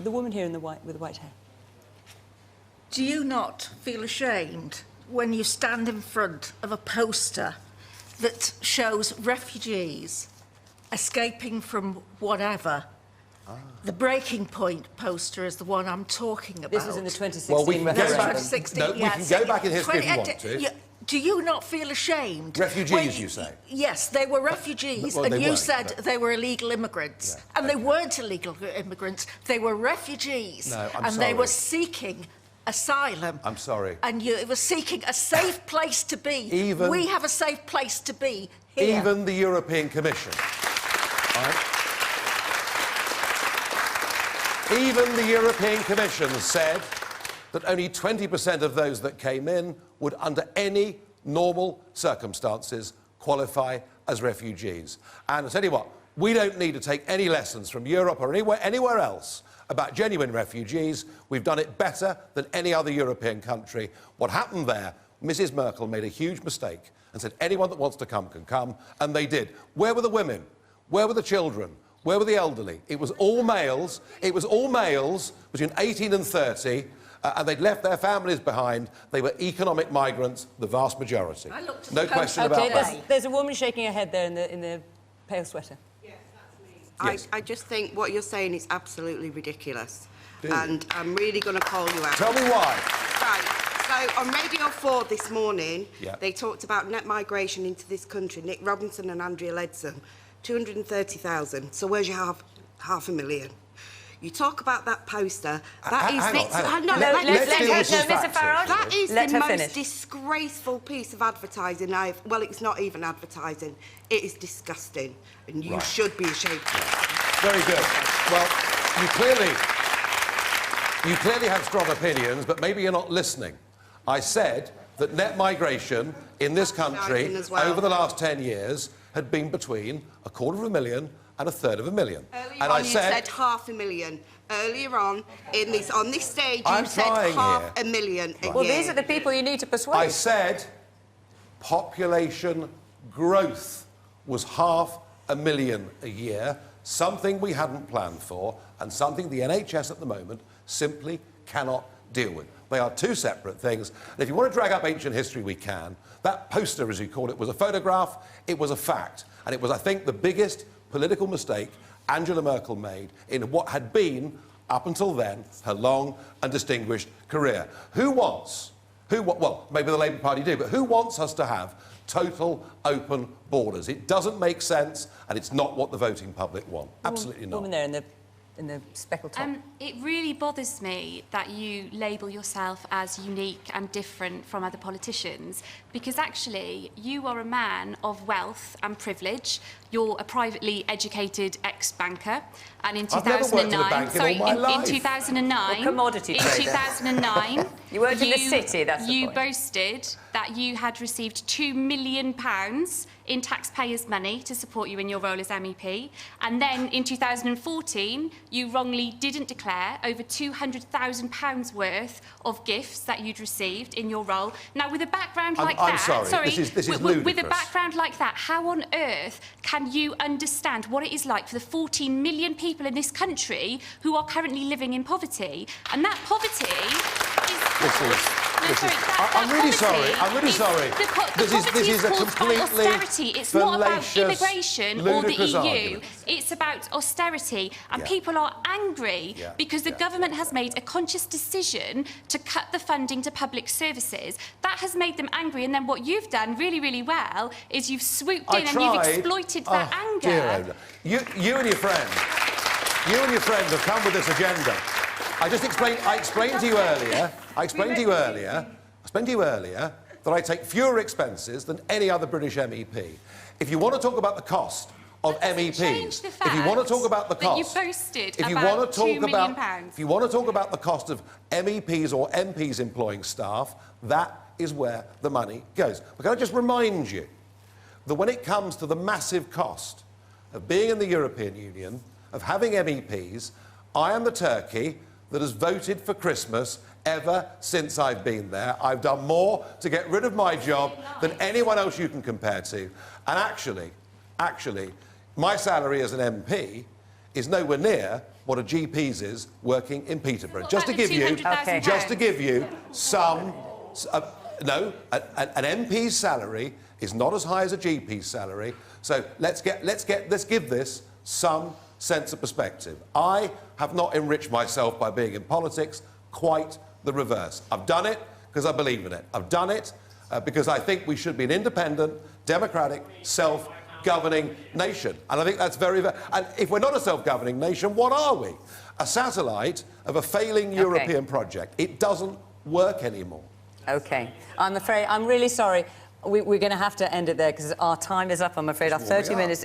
The woman here in the white, with the white hair. Do you not feel ashamed when you stand in front of a poster that shows refugees escaping from whatever? The Breaking Point poster is the one I'm talking about. This was in the 2016 well, we can referendum. go back, 2016, no, yes. we can go back in history if you want to. Do you not feel ashamed? Refugees, you say? Yes, they were refugees, well, and you weren't, said they were illegal immigrants. Yeah, and they weren't illegal immigrants, they were refugees. No, I'm and sorry. they were seeking asylum. I'm sorry. And you were seeking a safe place to be. We have a safe place to be here. Even the European Commission. Right? Even the European Commission said that only 20% of those that came in would, under any normal circumstances, qualify as refugees. And I tell you what, we don't need to take any lessons from Europe or anywhere else about genuine refugees. We've done it better than any other European country. What happened there, Mrs. Merkel made a huge mistake and said anyone that wants to come can come, and they did. Where were the women? Where were the children? Where were the elderly? It was all males. It was all males between 18 and 30. And they'd left their families behind. They were economic migrants, the vast majority. No question about that. There's a woman shaking her head there in the pale sweater. Yes, that's me. Yes. I just think what you're saying is absolutely ridiculous. And I'm really going to call you out. Tell me why. Right. So on Radio 4 this morning, yeah, they talked about net migration into this country. Nick Robinson and Andrea Leadsom, 230,000. So where's your half a million? You talk about that poster. That is Mr. Farage. That is the most disgraceful piece of advertising well, it's not even advertising. It is disgusting, and you should be ashamed. Very good. Well, you clearly have strong opinions, but maybe you're not listening. I said that net migration in this country over the last 10 years had been between 250,000 and 333,000. Earlier on, you said 500,000. Earlier on, on this stage, you said 500,000 a year. Well, these are the people you need to persuade. I said population growth was 500,000 a year, something we hadn't planned for, and something the NHS at the moment simply cannot deal with. They are two separate things. And if you want to drag up ancient history, we can. That poster, as you call it, was a photograph. It was a fact. And it was, I think, the biggest political mistake Angela Merkel made in what had been, up until then, her long and distinguished career. Well, maybe the Labour Party do, but who wants us to have total open borders? It doesn't make sense, and it's not what the voting public want. Absolutely not. Woman there in the speckled top. It really bothers me that you label yourself as unique and different from other politicians, because actually you are a man of wealth and privilege. You're a privately educated ex-banker, and in 2009, in 2009, commodity trader. In 2009, you worked in the city. That's the you point. boasted that you had received £2 million in taxpayers' money to support you in your role as MEP, and then in 2014, you wrongly didn't declare over £200,000 worth of gifts that you'd received in your role. Now, with a background like I'm sorry. This is ludicrous. With a background like that, how on earth can you understand what it is like for the 14 million people in this country who are currently living in poverty? And that poverty I'm really sorry. This is a completely austerity. It's not about immigration or the EU. Argument. It's about austerity. And people are angry because the government has made a conscious decision to cut the funding to public services. That has made them angry. And then what you've done really, really well is you've swooped in and you've exploited that anger. You and your friend have come with this agenda. I explained to you earlier that I take fewer expenses than any other British MEP. If you want to talk about the cost of MEPs, if you want to talk about the cost, if you want to talk about the cost of MEPs or MPs employing staff, that is where the money goes. But can I just remind you that when it comes to the massive cost of being in the European Union, of having MEPs, I am the turkey that has voted for Christmas ever since I've been there. I've done more to get rid of my job than anyone else you can compare to. And actually, my salary as an MP is nowhere near what a GP's is working in Peterborough. What Just to about the give you, £200,000? just to give you some, no, an MP's salary is not as high as a GP's salary. So let's give this some sense of perspective. I have not enriched myself by being in politics. Quite the reverse. I've done it because I believe in it. I've done it because I think we should be an independent, democratic, self-governing nation. And I think that's very... And if we're not a self-governing nation, what are we? A satellite of a failing European project. It doesn't work anymore. OK. I'm afraid... I'm really sorry. We're going to have to end it there because our time is up, I'm afraid. Our 30 minutes...